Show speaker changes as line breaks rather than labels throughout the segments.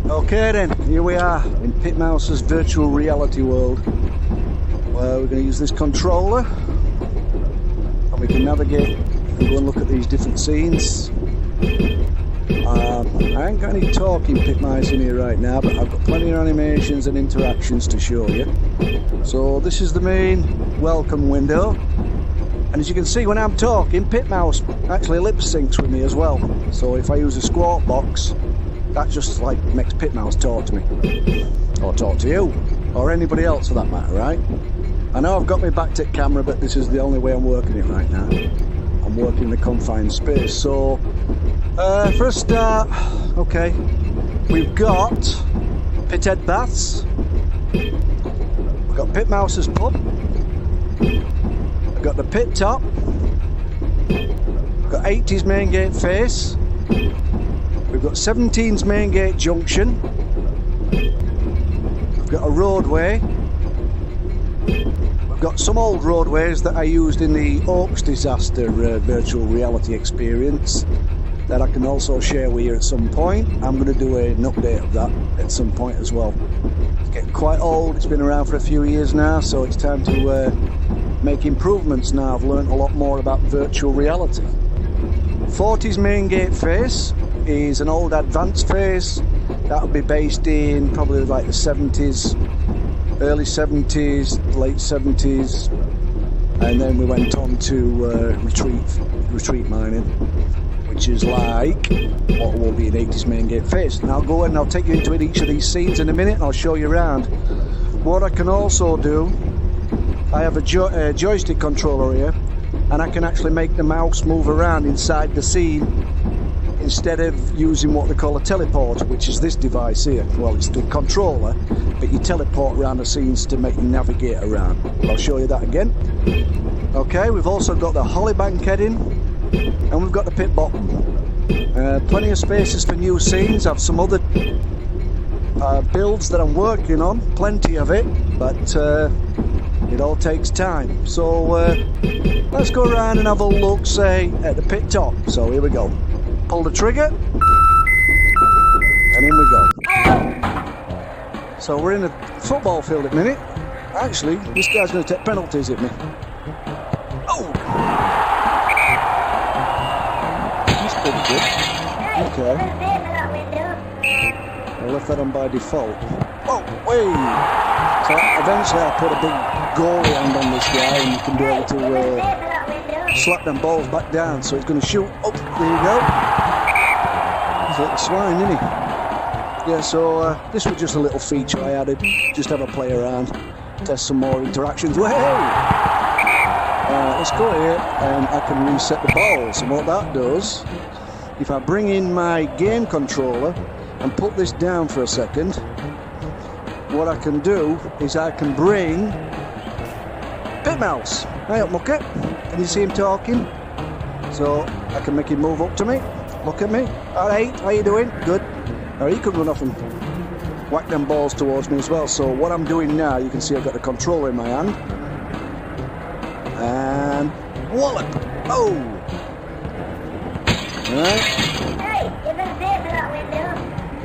Okay then, here we are in Pitmouse's virtual reality world, where we're going to use this controller and we can navigate and go and look at these different scenes. I ain't got any talking Pitmouse in here right now, but I've got plenty of animations and interactions to show you. So this is the main welcome window, and as you can see when I'm talking, Pitmouse actually lip syncs with me as well. So if I use a squawk box, that just like makes Pitmouse talk to me, or talk to you, or anybody else for that matter, right? I know I've got my back to camera, but this is the only way I'm working it right now. I'm working the confined space. So for a start, okay, we've got Pithead Baths, we've got Pitmouse's pub, we've got the pit top, we've got 80's main gate face, we've got 17's main gate junction, we've got a roadway, we've got some old roadways that I used in the Oaks disaster virtual reality experience that I can also share with you at some point. I'm going to do an update of that at some point as well. It's getting quite old, it's been around for a few years now, so it's time to make improvements now. I've learned a lot more about virtual reality. 40's main gate face is an old advanced face that will be based in probably like the 70s, early 70s, late 70s, and then we went on to retreat mining, which is like what will be an 80's main gate face. And I'll go and I'll take you into each of these scenes in a minute and I'll show you around. What I can also do, I have a joystick controller here, and I can actually make the mouse move around inside the scene instead of using what they call a teleporter, which is this device here. Well, it's the controller, but you teleport around the scenes to make you navigate around. I'll show you that again. Okay, we've also got the Hollybank heading, and we've got the pit bottom. Plenty of spaces for new scenes. I have some other builds that I'm working on, plenty of it, but it all takes time. So let's go around and have a look, say, at the pit top. So here we go. Pull the trigger, and in we go. So we're in a football field at the minute. Actually, this guy's going to take penalties at me. Oh! That's pretty good. Okay. I left that on by default. Oh, wait! So eventually I'll put a big goalie hand on this guy, and you can be able to slap them balls back down. So he's going to shoot. Oh, there you go. He's a little swine, isn't he? Yeah, so this was just a little feature I added. Just have a play around, test some more interactions. Whoa! Let's go here, and I can reset the balls. And what that does, if I bring in my game controller and put this down for a second, what I can do is I can bring Pitmouse. Hey up, Mucket. Can you see him talking? So I can make him move up to me. Look at me. Alright, how you doing? Good. Now he could run off and whack them balls towards me as well. So what I'm doing now, you can see I've got the controller in my hand. And wallop! Oh! Alright.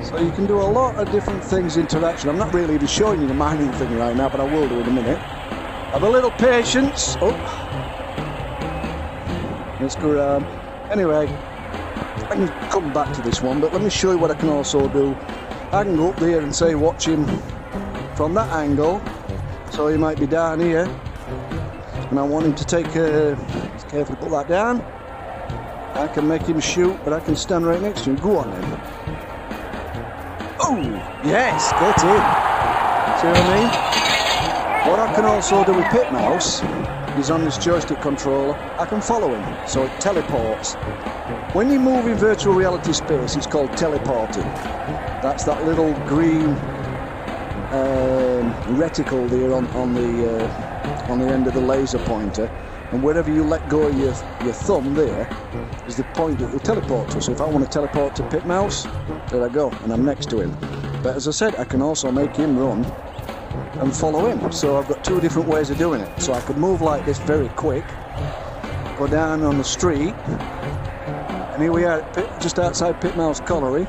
So you can do a lot of different things, interaction. I'm not really even showing you the mining thing right now, but I will do in a minute. Have a little patience. Oh. Let's go around. Anyway, I can come back to this one, but let me show you what I can also do. I can go up there and say watch him from that angle. So he might be down here, and I want him to take a... Let's carefully put that down. I can make him shoot, but I can stand right next to him. Go on then. Oh, yes, get in. See what I mean? What I can also do with Pitmouse is on this joystick controller, I can follow him, so it teleports. When you move in virtual reality space, it's called teleporting. That's that little green reticle there on the end of the laser pointer, and wherever you let go of your thumb there is the point that will teleport to. So if I want to teleport to Pitmouse, there I go, and I'm next to him. But as I said, I can also make him run and follow him. So I've got two different ways of doing it. So I could move like this very quick, go down on the street, and here we are just outside Pitmouse Colliery.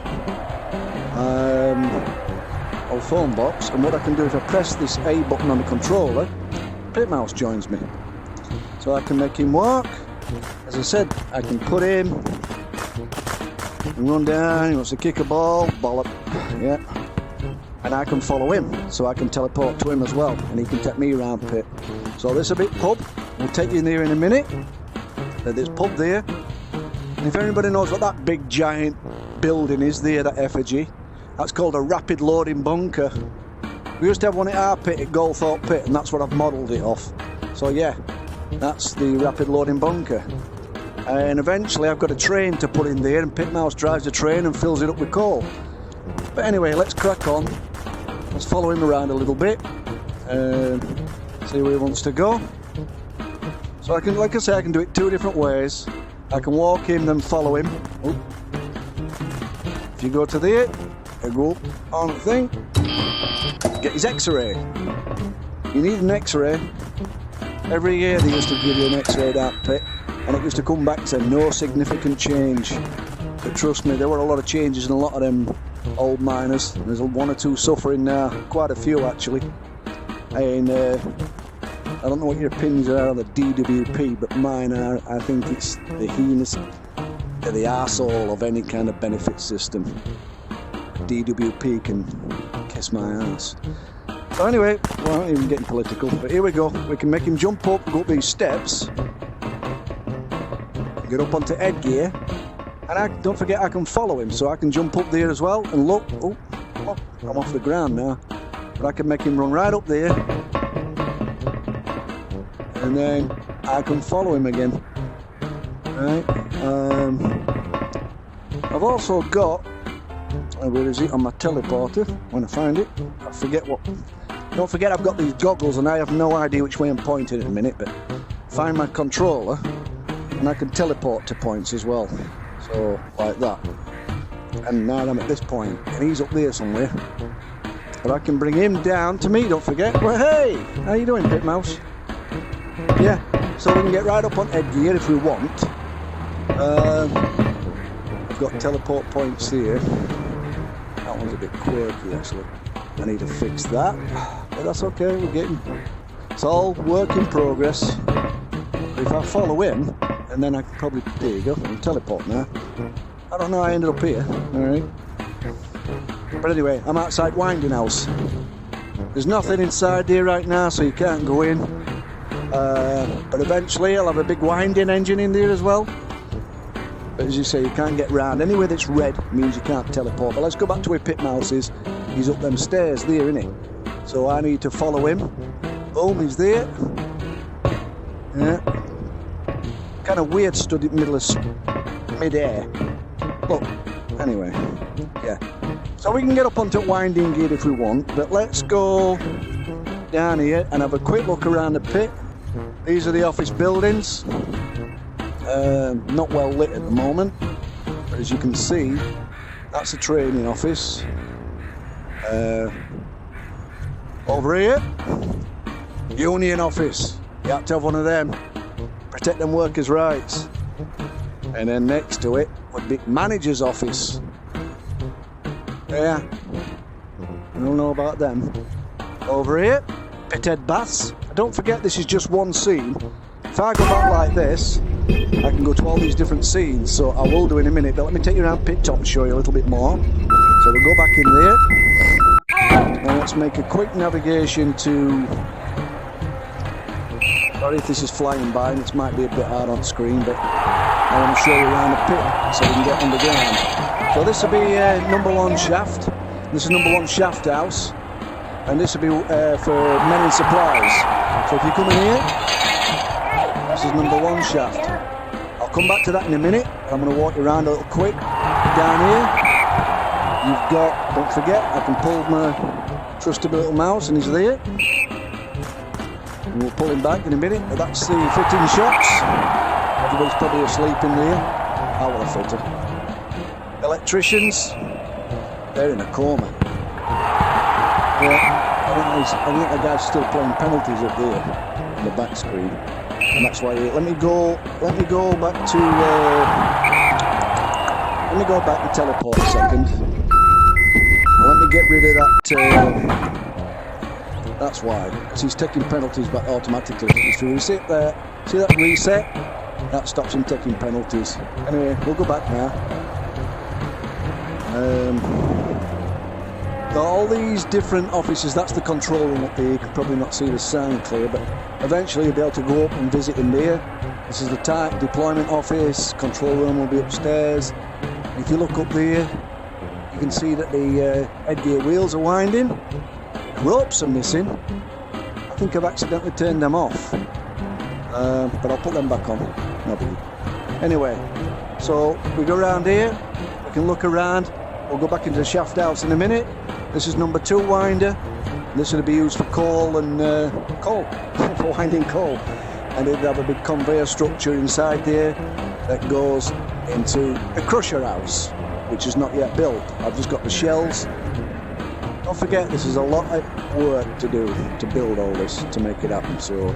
phone box, and what I can do if I press this A button on the controller, pit mouse joins me. So I can make him walk. As I said, I can put him and run down. He wants to kick a ball, ball up, yeah. And I can follow him, so I can teleport to him as well, and he can take me around pit. So this is a big pub. We'll take you in there in a minute. There's pub there. And if anybody knows what that big giant building is there, that effigy, that's called a rapid loading bunker. We used to have one at our pit, at Coalface pit, and that's what I've modelled it off. So yeah, that's the rapid loading bunker. And eventually I've got a train to put in there, and Pit Mouse drives the train and fills it up with coal. But anyway, let's crack on. Let's follow him around a little bit and see where he wants to go. So I can, like I say, I can do it two different ways. I can walk him, then follow him. Oh. If you go to there, I go on the thing. Get his X-ray. You need an X-ray. Every year they used to give you an X-ray at that pit, and it used to come back to no significant change. But trust me, there were a lot of changes in a lot of them old miners. There's one or two suffering now, quite a few actually. And I don't know what your opinions are on the DWP, but mine are, I think it's the heinous, the arsehole of any kind of benefit system. DWP can kiss my ass. So anyway, well, I'm not even getting political, but here we go. We can make him jump up, go up these steps, get up onto headgear, and don't forget I can follow him, so I can jump up there as well, and look, oh, I'm off the ground now, but I can make him run right up there, and then I can follow him again, right? I've also got, where is it, on my teleporter, when I find it, I forget what, don't forget I've got these goggles and I have no idea which way I'm pointing in a minute, but find my controller and I can teleport to points as well, so like that. And now I'm at this point and he's up there somewhere, but I can bring him down to me, don't forget. Well, hey, how you doing, Pit Mouse? Yeah, so we can get right up on headgear if we want. I've got teleport points here. That one's a bit quirky actually. I need to fix that, but that's okay, we're getting, it's all work in progress. If I follow him, and then I can probably, there you go, I'm teleport now. I don't know how I ended up here, alright. But anyway, I'm outside Winding House. There's nothing inside here right now, so you can't go in. But eventually I'll have a big winding engine in there as well. But as you say, you can't get round. Anywhere that's red means you can't teleport. But let's go back to where Pit Mouse is. He's up them stairs there, isn't he? So I need to follow him. Boom, he's there. Yeah. Kind of weird stood in the middle of mid-air. Look, anyway, yeah. So we can get up onto winding gear if we want, but let's go down here and have a quick look around the pit. These are the office buildings. Not well lit at the moment, but as you can see, that's the training office. Over here, union office. You have to have one of them. Protect them workers' rights. And then next to it would be manager's office. Yeah, I don't know about them. Over here, pithead baths. Don't forget this is just one scene. If I go back like this, I can go to all these different scenes, so I will do in a minute, but let me take you around pit top and show you a little bit more. So we'll go back in there, and let's make a quick navigation to, sorry if this is flying by and it might be a bit hard on screen, but I want to show you around the pit so we can get underground. So this will be number 1 shaft, this is number 1 shaft house, and this will be for men and supplies. So if you come in here, this is number 1 shaft. I'll come back to that in a minute. I'm going to walk you around a little quick. Down here, you've got, don't forget, I can pull my trusty little mouse and he's there. And we'll pull him back in a minute. But that's the fitting shops. Everybody's probably asleep in there. I want a fitter. Electricians, they're in a coma. Yeah, I think the guy's still playing penalties up there on the back screen. And that's why, let me go back to, let me go back and teleport a second. And let me get rid of that. That's why, because he's taking penalties back automatically. If you reset there, see that reset? That stops him taking penalties. Anyway, we'll go back now. All these different offices, that's the control room up there. You can probably not see the sign clear, but eventually you'll be able to go up and visit in there. This is the type deployment office. Control room will be upstairs. If you look up there, you can see that the headgear wheels are winding. Ropes are missing. I think I've accidentally turned them off, but I'll put them back on. No biggie. Anyway, so we go around here. We can look around. We'll go back into the shaft house in a minute. This is number 2 winder. This will be used for coal and coal, for winding coal. And it'll have a big conveyor structure inside there that goes into the crusher house, which is not yet built. I've just got the shells. Don't forget, this is a lot of work to do to build all this, to make it happen. So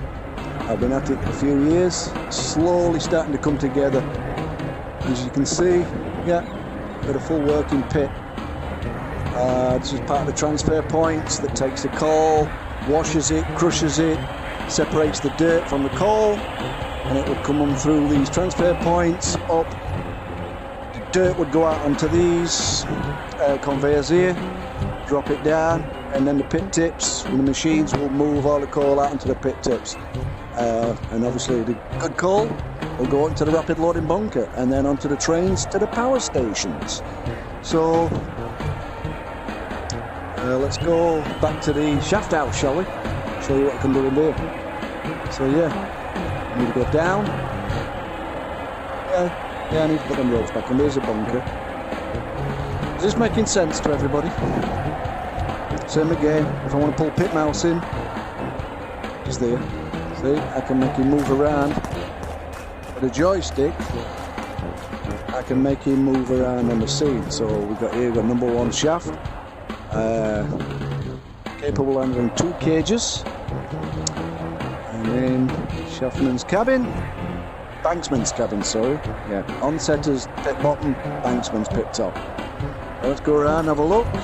I've been at it a few years, slowly starting to come together. As you can see, yeah, got a full working pit. This is part of the transfer points that takes the coal, washes it, crushes it, separates the dirt from the coal, and it would come on through these transfer points up. The dirt would go out onto these conveyors here, drop it down, and then the pit tips, and the machines will move all the coal out into the pit tips. And obviously the good coal will go into the rapid loading bunker, and then onto the trains to the power stations. So let's go back to the shaft house, shall we? Show you what I can do in there. So yeah, I need to go down. Yeah, I need to put them ropes back, and there's a bunker. Is this making sense to everybody? Same again, if I want to pull pit mouse in, it's there. See, I can make him move around. With a joystick, I can make him move around on the seat. So we've got here, we've got number 1 shaft, capable of handling 2 cages, and then shaftman's cabin, banksman's cabin, sorry. Yeah, onsetter's pit bottom, banksman's pit top. Now let's go around and have a look. What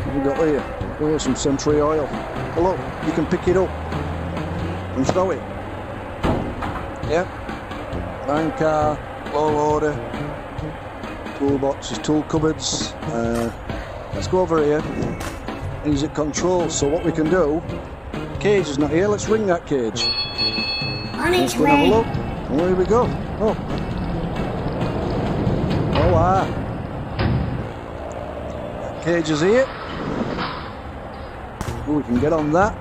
have we got here? Oh, some Century oil. Oh, look, you can pick it up and throw it. Yeah. Line car, low loader, toolboxes, tool cupboards. Let's go over here. These are controls. So what we can do, cage is not here. Let's ring that cage.
On its way.
Have a look. Oh, here we go. Oh. Oh, ah. That cage is here. Oh, we can get on that.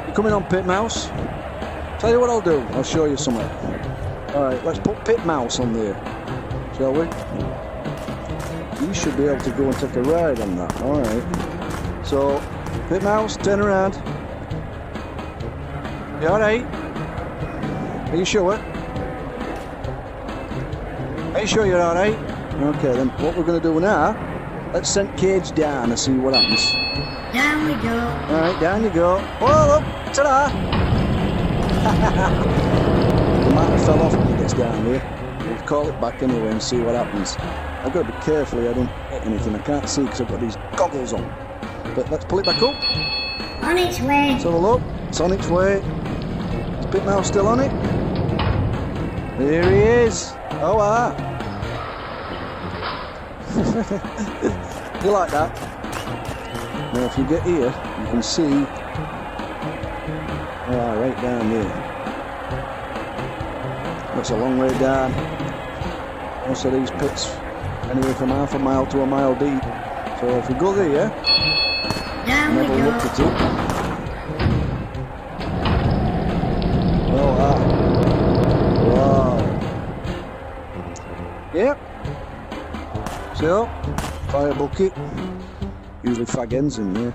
You're coming on, Pit Mouse? Tell you what I'll do. I'll show you something. Alright, let's put Pit Mouse on there, shall we? You should be able to go and take a ride on that. Alright. So, Pit Mouse, turn around. You alright? Are you sure? Are you sure you're alright? Okay, then what we're going to do now, let's send Cage down and see what happens.
Down we go.
Alright, down you go. Oh, look! Ta-da! He might have fell off when he gets down here. We'll call it back anyway and see what happens. I've got to be careful here, I don't hit anything. I can't see because I've got these goggles on. But let's pull it back up.
On its way.
Let's have a look. It's on its way. Is Pit Mouse still on it? There he is. Oh, ah. You like that? Now if you get here, you can see right down there. That's a long way down. Most of these pits anywhere from half a mile to a mile deep. So if we go there
down
and
we
have a
go.
look at it. Oh wow. Wow. Yep. So fire bucket. Usually fag ends in there.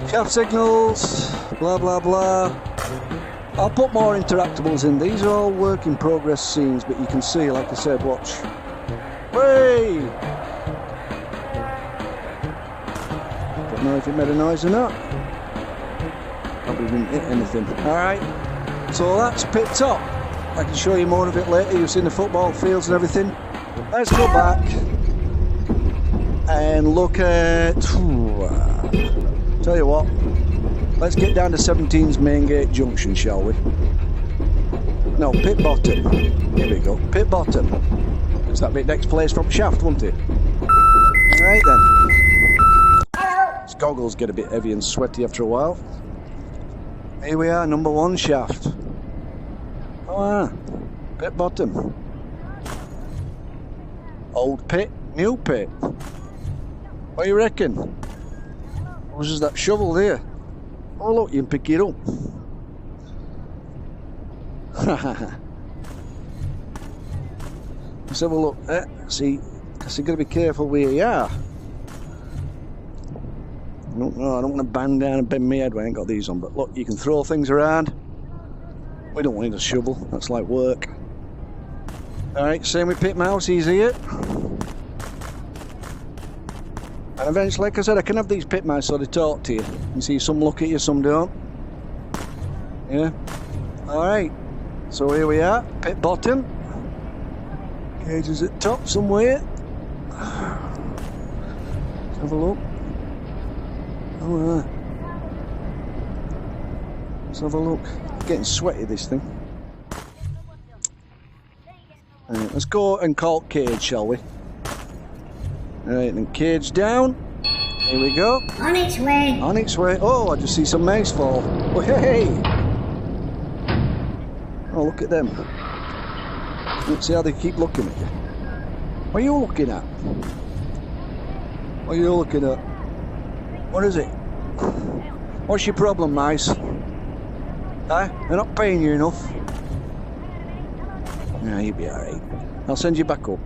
Shaft signals, blah blah blah. I'll put more interactables in. These are all work in progress scenes, but you can see, like I said, watch. Way! Don't know if it made a noise or not. Probably didn't hit anything. Alright, so that's Pit Top. I can show you more of it later. You've seen the football fields and everything. Let's go back. and look at... tell you what, let's get down to 17's main gate junction, shall we? No, pit bottom. Here we go, pit bottom. It's that bit next place from shaft, won't it? Right then. His goggles get a bit heavy and sweaty after a while. Here we are, number 1 shaft. Oh, pit bottom. Old pit, new pit. What do you reckon? Or is that shovel there? Oh look, you can pick it up. Let's have a look. See, because you've got to be careful where you are. No, I don't want to bang down and bend my head when I ain't got these on, but look, you can throw things around. We don't need a shovel, that's like work. Alright, same with pit mouse, he's here. And eventually, like I said, I can have these pit mice so they talk to you. You see, some look at you, some don't. Yeah. Alright. So here we are, pit bottom. Gauge is at top somewhere. Let's have a look. Oh, let's have a look. It's getting sweaty, this thing. Right, let's go and call cage, shall we? Alright, then cage down. Here we go.
On its way.
On its way. Oh, I just see some mice fall. Oh, hey! Oh, look at them. Let's see how they keep looking at you. What are you looking at? What are you looking at? What is it? What's your problem, mice? They're not paying you enough. Yeah, you'll be alright. I'll send you back up.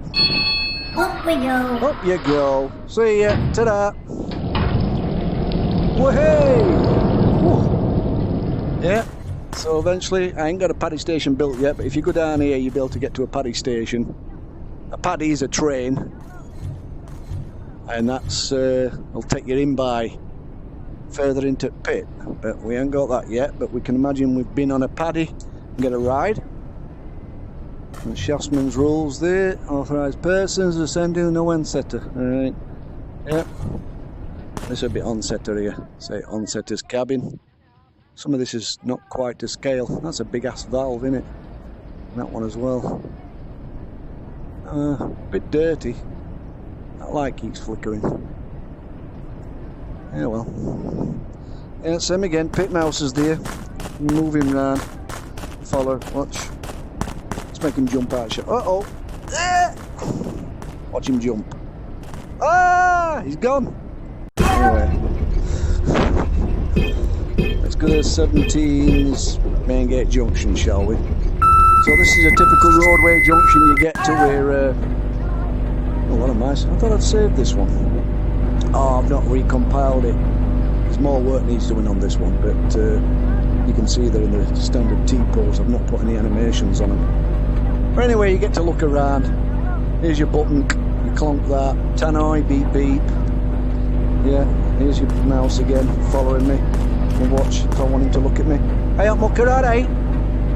Up we go.
Up you go. See ya. Ta-da. Whoa-hey! Whoa. Yeah. So eventually, I ain't got a paddy station built yet, but if you go down here, you'll be able to get to a paddy station. A paddy is a train. And that's, will take you in by further into pit. But we ain't got that yet, but we can imagine we've been on a paddy and get a ride. And Shaftsman's rules there. Authorised persons ascending no onsetter. Alright. Yep. This will be onsetter here. Say onsetter's cabin. Some of this is not quite to scale. That's a big ass valve, isn't it? And that one as well. A bit dirty. That light keeps flickering. Yeah, well. Yeah, same again. Pit mouse is there. Move him round. Follow. Watch. Let's make him jump out. Uh-oh. Watch him jump. Ah! He's gone. Anyway. Let's go to 17's main gate junction, shall we? So this is a typical roadway junction you get to where... oh, what a mice. I thought I'd saved this one. Oh, I've not recompiled it. There's more work needs doing on this one, but you can see they're in the standard T-pose. I've not put any animations on them. But anyway, you get to look around. Here's your button. You clonk that. Tannoy, beep beep. Yeah, here's your mouse again, following me. And watch if I want him to look at me. Hey up, mucker, alright?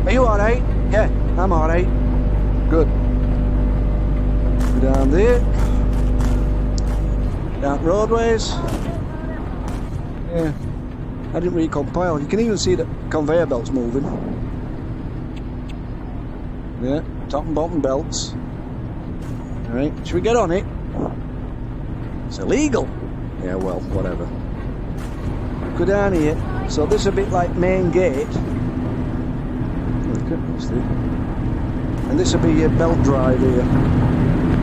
Are you alright? Yeah, I'm alright. Good. Go down there. Down roadways. Yeah, I didn't recompile. You can even see the conveyor belts moving. Yeah, top and bottom belts. Alright, should we get on it? It's illegal. Yeah, well, whatever. Go down here. So this is a bit like main gate. And this will be your belt drive here.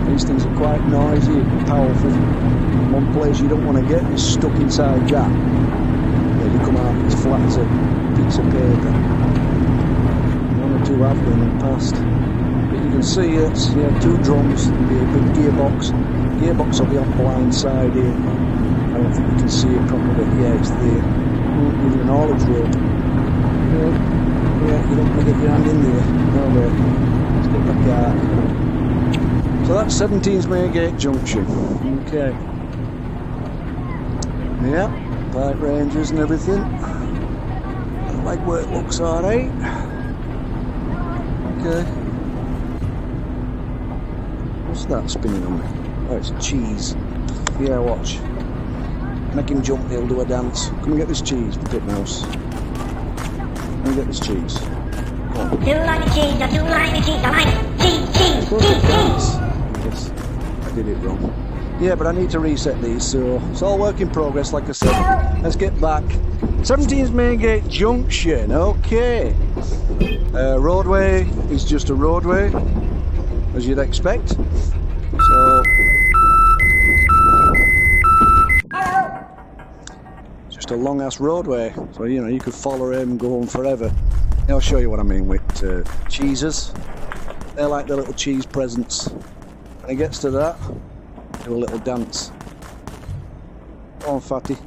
These things are quite noisy and powerful. One place you don't want to get is stuck inside that. Yeah, you come out as flat as a piece of paper. One or two have been in the past. But you can see it's two drums, there'll be a big gearbox. Gearbox will be on the blind side here. I don't think you can see it properly. Yeah, it's there. With an haulage rope. Yeah, you don't want to get your hand in there. No way. Let's get back out. So that's 17's main gate junction. Okay. Yeah, pipe ranges and everything. I like where it looks alright. Okay. What's that spinning on me? Oh, it's cheese. Yeah, watch. Make him jump, he'll do a dance. Come and get this cheese, Pit Mouse. Come and get this cheese. Come on.
Do like the cheese, do like the cheese, I like cheese.
Dance. Yes, I did it wrong. Yeah, but I need to reset these, so it's all work in progress, like I said. Let's get back. 17's Main Gate Junction, okay. Roadway is just a roadway, as you'd expect. So, just a long ass roadway, so you know you could follow him and go on forever. I'll show you what I mean with cheeses. They're like the little cheese presents. When it gets to that, do a little dance. Go on, fatty.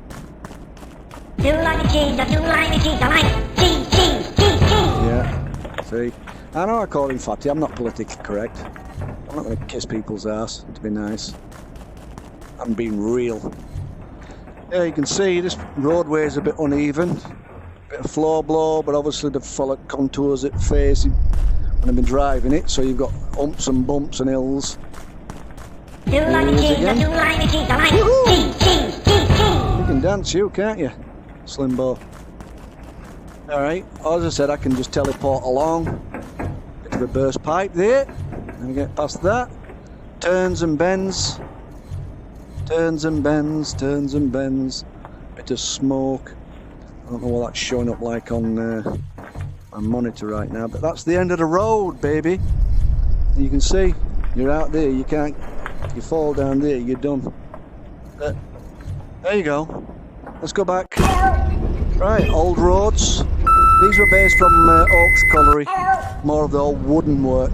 Do like the cheese, do like the cheese, I like cheese.
Yeah, see? I know I call him fatty, I'm not politically correct. I'm not going to kiss people's ass to be nice. I'm being real. Yeah, you can see this roadway is a bit uneven. Bit of floor blow, but obviously the full contours it faces when I've been driving it, so you've got humps and bumps and hills.
Do like the cheese, do like the cheese, I like cheese.
You can dance, you, can't you, Slimbo? Alright, as I said, I can just teleport along. Bit of a burst pipe there. And we get past that. Turns and bends. Turns and bends, turns and bends. Bit of smoke. I don't know what that's showing up like on my monitor right now, but that's the end of the road, baby. You can see, you're out there, you can't, you fall down there, you're done. But, there you go. Let's go back. Right, old roads. These were based from Oaks Colliery, more of the old wooden work.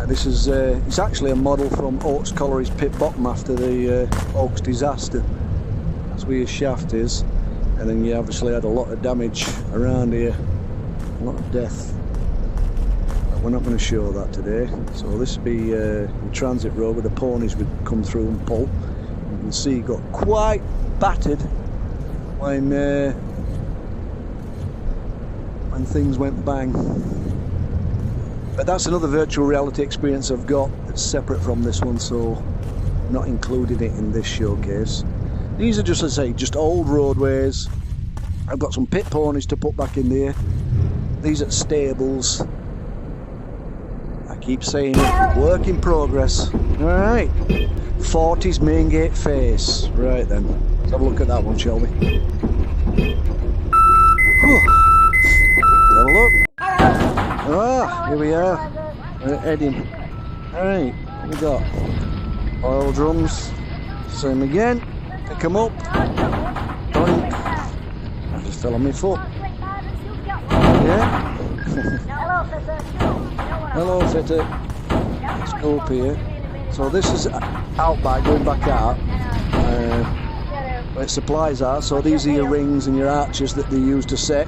This is, it's actually a model from Oaks Colliery's pit bottom after the Oaks disaster. That's where your shaft is. And then you obviously had a lot of damage around here, a lot of death. But we're not going to show that today. So this would be the transit road where the ponies would come through and pull. You can see it got quite battered when things went bang. But that's another virtual reality experience I've got that's separate from this one, so I'm not including it in this showcase. These are just, as I say, just old roadways. I've got some pit ponies to put back in there. These are stables. I keep saying it, work in progress. Alright, 40's Main Gate face. Right then, let's have a look at that one, shall we? Whew. Have a look. Ah, here we are. We're heading. Alright, what we got? Oil drums. Same again. Pick them up. Doink. I just fell on my foot. Yeah. Hello, fitter. Let's go up here. So this is out back, going back out. Where supplies are. So these are your rings and your arches that they use to set.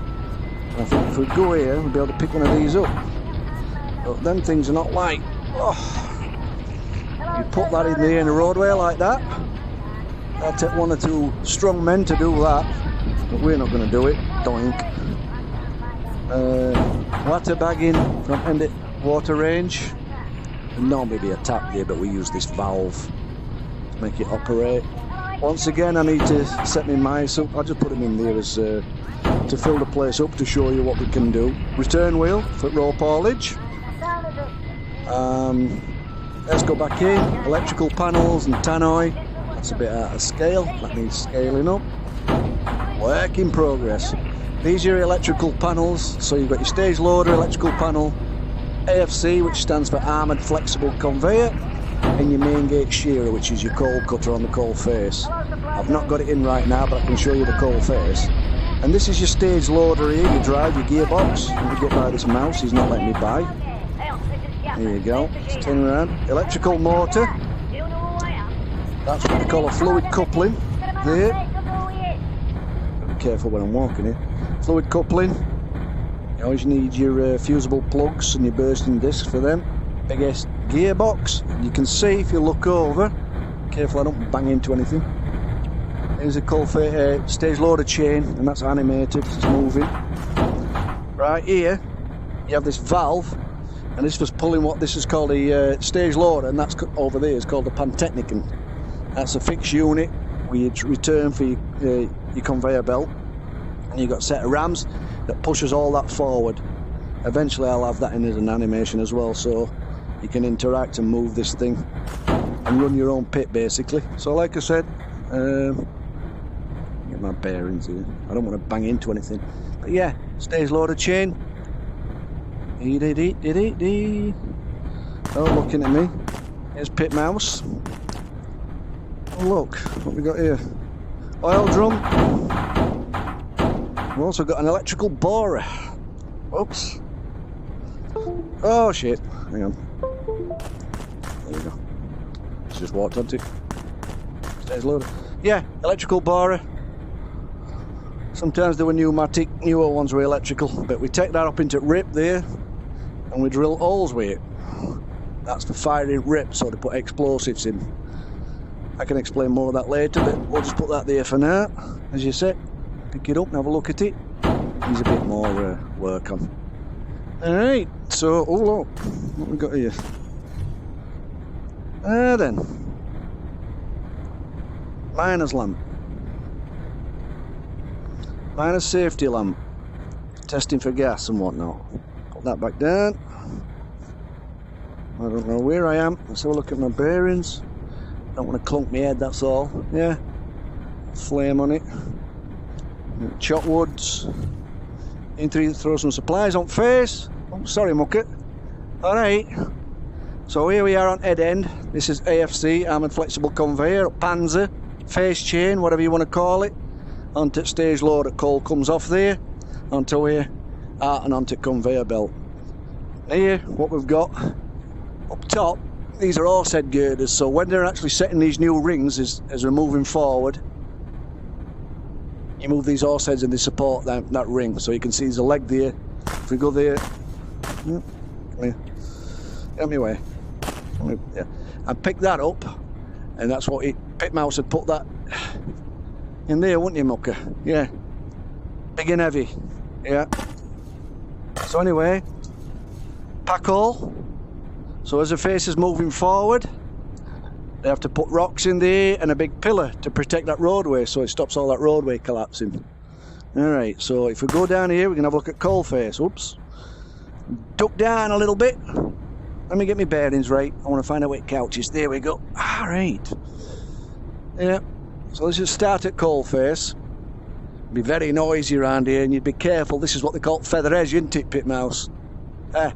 I think if we go here, we'll be able to pick one of these up. But them things are not light. Oh. You put that in there in a roadway like that. That'll take one or two strong men to do that. But we're not going to do it. Doink. Water bagging from Endit Water Range. There'll normally be a tap here, but we use this valve to make it operate. Once again, I need to set my mice up. I'll just put them in there as to fill the place up to show you what we can do. Return wheel for rope haulage. Let's go back in. Electrical panels and tannoy. That's a bit out of scale. That needs scaling up. Work in progress. These are your electrical panels. So you've got your stage loader, electrical panel, AFC, which stands for Armoured Flexible Conveyor, and your main gate shearer, which is your coal cutter on the Coalface. I've not got it in right now, but I can show you the Coalface. And this is your stage loader here, you drive your gearbox. Let me get by this mouse, he's not letting me by. There you go, let's turn around. Electrical motor. That's what they call a fluid coupling. There. Be careful when I'm walking here. Fluid coupling. You always need your fusible plugs and your bursting discs for them. Biggest gearbox. You can see if you look over. Careful I don't bang into anything. There's a Coalface stage loader chain, and that's animated, it's moving. Right here, you have this valve, And this was pulling what this is called a stage loader, and that's over there is called a pantechnicon. That's a fixed unit where you return for your conveyor belt, and you've got a set of rams that pushes all that forward. Eventually I'll have that in as an animation as well, so you can interact and move this thing and run your own pit basically. So like I said, get my bearings here. I don't want to bang into anything, but yeah, stage loader chain. Oh, looking at me. Here's Pit Mouse. Oh, look what we got here. Oil drum. We've also got an electrical borer. Oops. Oh shit. Hang on. There we go. It's just walked onto it. Stage loader. Yeah, electrical borer. Sometimes they were pneumatic, newer ones were electrical, but we take that up into rip there and we drill holes with it. That's for firing rip, so to put explosives in. I can explain more of that later, but we'll just put that there for now. As you said, pick it up and have a look at it. Needs a bit more work on. Alright, so, oh look, what we got here? Then. Miner's lamp. Miner's safety lamp. Testing for gas and whatnot. Put that back down. I don't know where I am. Let's have a look at my bearings. Don't want to clunk my head, that's all. Yeah. Flame on it. Chop woods. Into throw some supplies on face. Oh, sorry, mucket. Alright. So here we are on head end. This is AFC, armoured flexible conveyor, Panzer, face chain, whatever you want to call it. Onto stage loader, coal comes off there, onto here, out and onto conveyor belt. Here, what we've got up top, these are horse head girders, so when they're actually setting these new rings as we're moving forward, you move these horse heads and they support that ring. So you can see there's a leg there. If we go there, get me away. Yeah. And pick that up, and that's what Pit Mouse had put that in there, wouldn't you, mucker? Yeah. Big and heavy. Yeah. So anyway, pack hole. So as the face is moving forward, they have to put rocks in there and a big pillar to protect that roadway, so it stops all that roadway collapsing. Alright, so if we go down here, we can have a look at Coalface. Oops. Duck down a little bit. Let me get my bearings right. I want to find out where couch is. There we go. Alright. Yeah. So let's just start at Coalface. Be very noisy around here, and you'd be careful. This is what they call feather edge, isn't it, Pit Mouse? And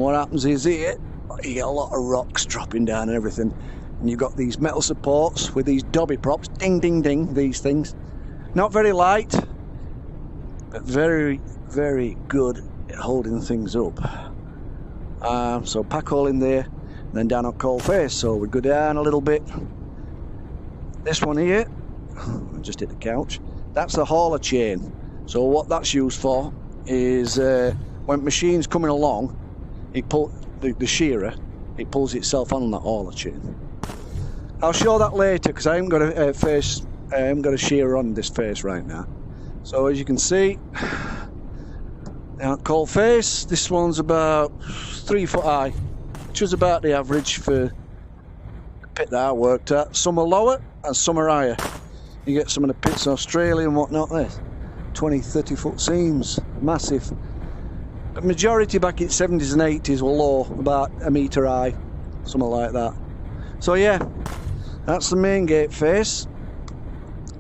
what happens is here, you get a lot of rocks dropping down and everything. And you've got these metal supports with these dobby props. Ding, ding, ding, these things. Not very light, but very, very good at holding things up. So pack hole in there, and then down on Coalface. So we go down a little bit. This one here, I just hit the couch. That's the hauler chain. So what that's used for is when machine's coming along, it pull the shearer, it pulls itself on that hauler chain. I'll show that later because I haven't got a shearer on this face right now. So as you can see, now Coalface, this one's about 3 foot high, which was about the average for the pit that I worked at. Some are lower and some are higher. You get some of the pits in Australia and whatnot there. 20-30 foot seams, massive. The majority back in the 70s and 80s were low, about a metre high, something like that. So yeah, that's the main gate face.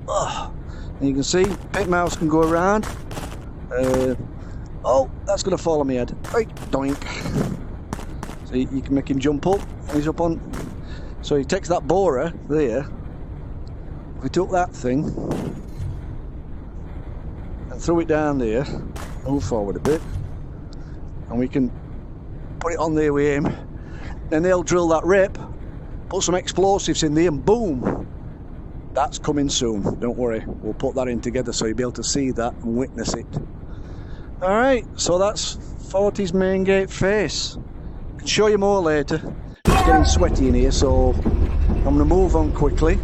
And you can see Pit Mouse can go around. Oh, that's going to fall on my head. Right, doink. So you can make him jump up, and he's up on. So he takes that borer there. If we took that thing and threw it down there, move forward a bit, and we can put it on there with him. Then they'll drill that rip, put some explosives in there, and boom! That's coming soon. Don't worry, we'll put that in together so you'll be able to see that and witness it. Alright, so that's 40's main gate face. I can show you more later. It's getting sweaty in here, so I'm going to move on quickly.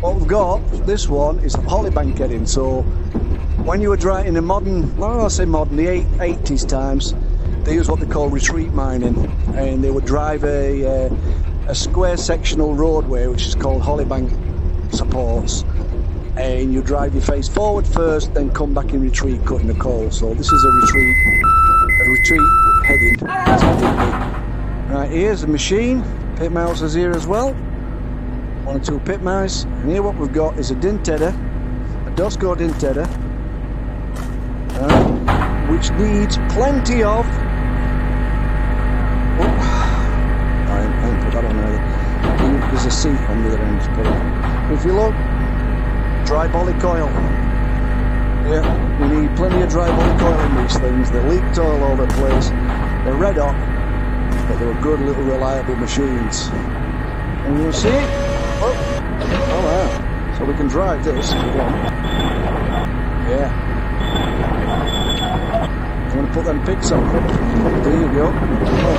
What we've got, this one is Hollybank heading, so when you were driving in the modern, well I say modern, the 80s times, they use what they call retreat mining, and they would drive a square sectional roadway which is called Hollybank supports, and you drive your face forward first, then come back in retreat cutting the coal. So this is a retreat heading. Right, here's the machine. Pit mouse is here as well. 1 or 2 pit mice, and here what we've got is a dint header, a Dosco dint header, which needs plenty of. I ain't put that on either. There's a seat on the other end. If you look, dry poly coil. Yeah, we need plenty of dry poly coil in these things. They're leaked all over the place. They're red hot, but they're good little reliable machines. And you'll see it. Oh wow. So we can drive this if you want. Yeah. I'm going to put them pigs on. There you go. Oh.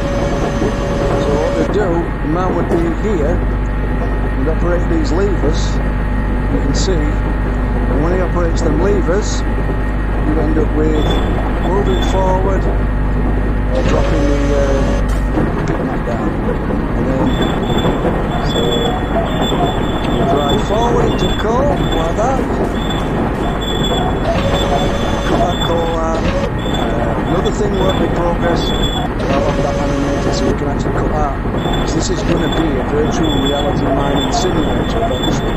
So what they do, the man would be here and operate these levers. You can see, and when he operates them levers, you end up with moving forward or dropping the pit mat down. And then, so you drive forward into coal like that. Cut that coal out. Another thing work in progress. I'll have that animated so we can actually cut out. Because this is going to be a virtual reality mining simulator eventually.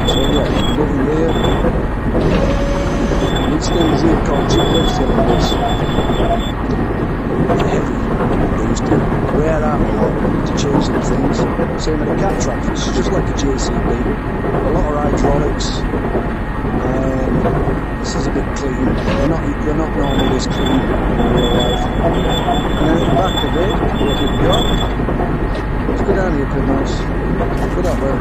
So yeah, looking here. These things here called chip-lift cylinders. They're heavy. They used to wear out a lot to change some things. Same with the cat track. It's just like a JCB. A lot of hydraulics. This is a bit clean. They're not normally this clean in real life. And then at the back of it, what we've got. Let's go down here, pit mouse. Go that way.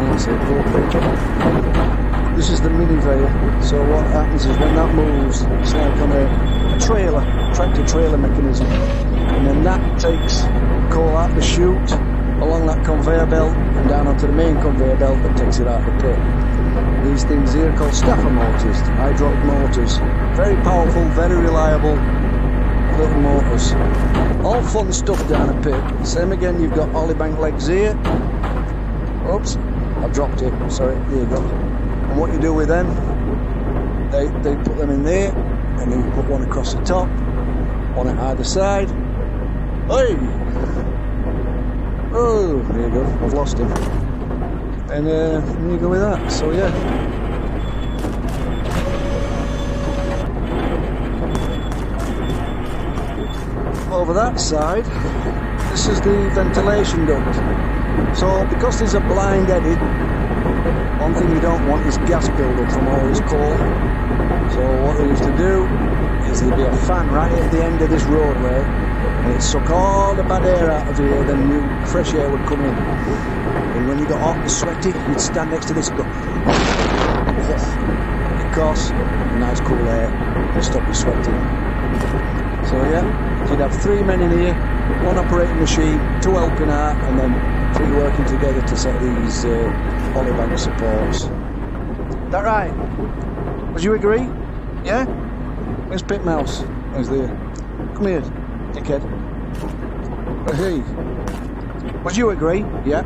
That's it, go. This is the mini veil. So what happens is when that moves, it's like on a trailer, tractor trailer mechanism. And then that takes coal out the chute along that conveyor belt and down onto the main conveyor belt that takes it out of the pit. These things here are called staffer motors, hydraulic motors. Very powerful, very reliable little motors. All fun stuff down a pit. Same again, you've got Hollybank legs here. Oops, I've dropped it, sorry, there you go. And what you do with them, they put them in there, and then you put one across the top, one at either side. Hey! Oh, there you go, I've lost him. And there you go with that, so yeah. Over that side, this is the ventilation duct. So because these are blind headed, one thing you don't want is gas buildup from all this coal. So what they used to do is there'd be a fan right at the end of this roadway, and it'd suck all the bad air out of here, then new fresh air would come in. And when you got hot and sweaty, you'd stand next to this and go, because nice cool air to stop you sweating. So yeah, you'd have 3 men in here, 1 operating machine, 2 helping out, and then 3 working together to set these Hollybank supports. That right? Would you agree? Yeah? Where's Pit Mouse? Where's there? Come here, dickhead. Hey. Would you agree? Yeah?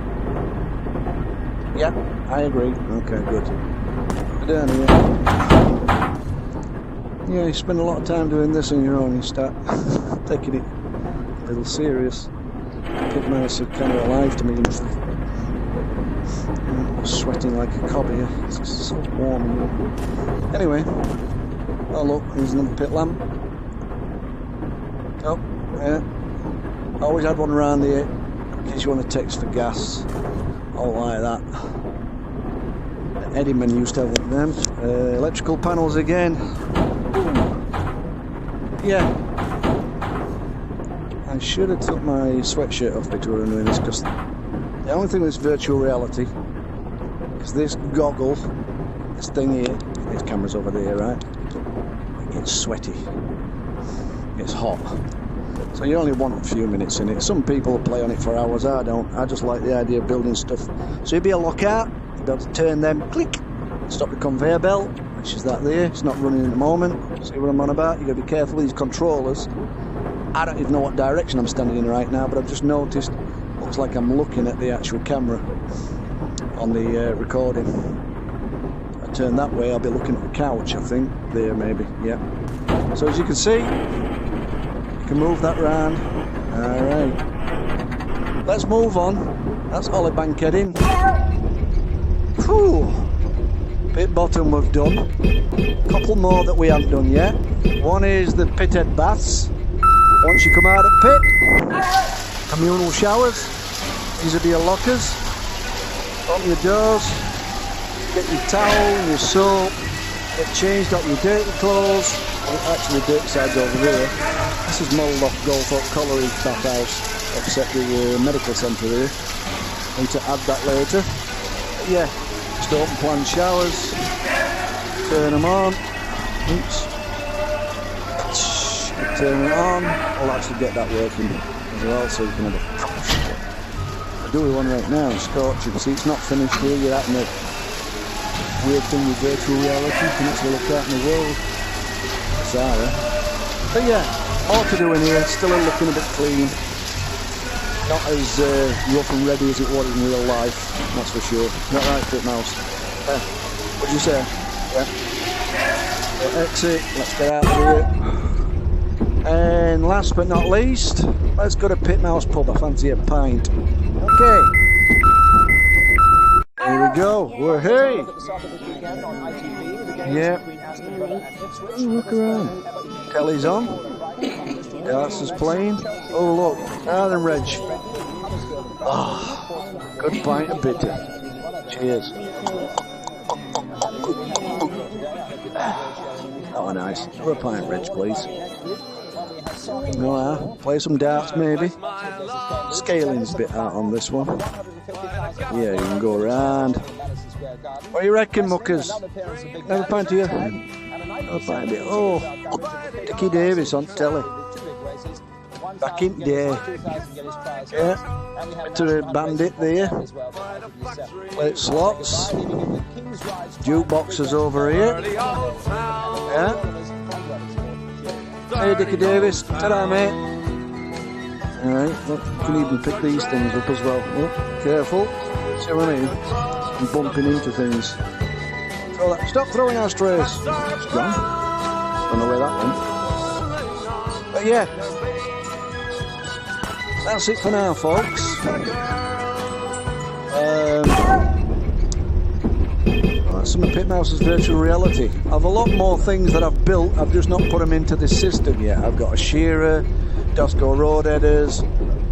Yeah, I agree. Okay, good. Get down here. Yeah, you spend a lot of time doing this on your own, you start taking it a little serious. Pit mouse are kind of alive to me. I'm sweating like a cob here. It's so warm. Anyway, oh look, there's another pit lamp. Oh, yeah. Always had one around here in case you want to text for gas. All like that. Eddieman used to have one of them. Electrical panels again. Yeah. I should have took my sweatshirt off before doing this, because the only thing with virtual reality is this goggle, this thing here, this camera's over there, right? It gets sweaty. It's hot. So you only want a few minutes in it. Some people play on it for hours, I don't. I just like the idea of building stuff. So you'd be a lockout, you'd be able to turn them, click, stop the conveyor belt, which is that there. It's not running at the moment. See what I'm on about? You've got to be careful with these controllers. I don't even know what direction I'm standing in right now, but I've just noticed, looks like I'm looking at the actual camera on the recording. If I turn that way, I'll be looking at the couch, I think. There, maybe, yeah. So as you can see, you can move that round. Alright. Let's move on. That's Ollie Bankheading. Whew. Pit bottom we've done. Couple more that we haven't done yet. One is the pithead baths. Once you come out of pit, communal showers. These are your lockers. Open your doors. Get your towel and your soap. Get changed up your dirty clothes. Actually, the dirty side's over here. This is modelled off Goldthorpe Colliery bathhouse, except the medical centre there. Need to add that later. But yeah, just open plan showers. Turn them on. Oops. Turn it on. I'll actually get that working as well, so you can have a proper shower. I do one right now, scorching. See, it's not finished here. You're out in the weird thing with virtual reality. You can actually look out in the world. Bizarre. But yeah, all to do in here. Still looking a bit clean. Not as rough and ready as it was in real life. That's for sure. Not right, Fit Mouse. What'd you say? Yeah. Exit. Let's get out of here. And last but not least, let's go to Pit Mouse Pub. I fancy a pint. Okay. Here we go. We're hey. Yeah. Look around. Telly's on. Darts is playing. Oh look. Ah, then Reg. Ah, good pint of bitter. Cheers. Oh, nice. Have a pint, Reg, please. No, play some darts maybe. Scaling's a bit out on this one. Yeah, you can go around. What do you reckon, muckers? Have a pint of you? Have a pint of it. Oh, Dickie Davis on telly. Back in the day. Yeah, to the bandit there. Play slots. Jukeboxes over here. Yeah. Hey Dickie Davis, ta-da mate. Alright, look, you can even pick these things up as well. Oh, careful, see what I mean? I'm bumping into things. Stop throwing ashtrays. It's gone. Don't know where that went. But yeah, that's it for now, folks. Some of Pit Mouse's virtual reality. I've a lot more things that I've built, I've just not put them into this system yet. I've got a shearer, Dosco road headers,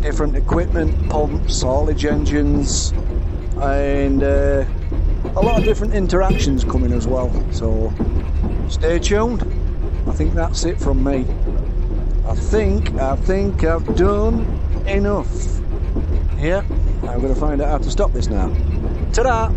different equipment, pumps, haulage engines, and a lot of different interactions coming as well. So stay tuned. I think that's it from me. I think I've done enough. Yeah, I'm going to find out how to stop this now. Ta-da!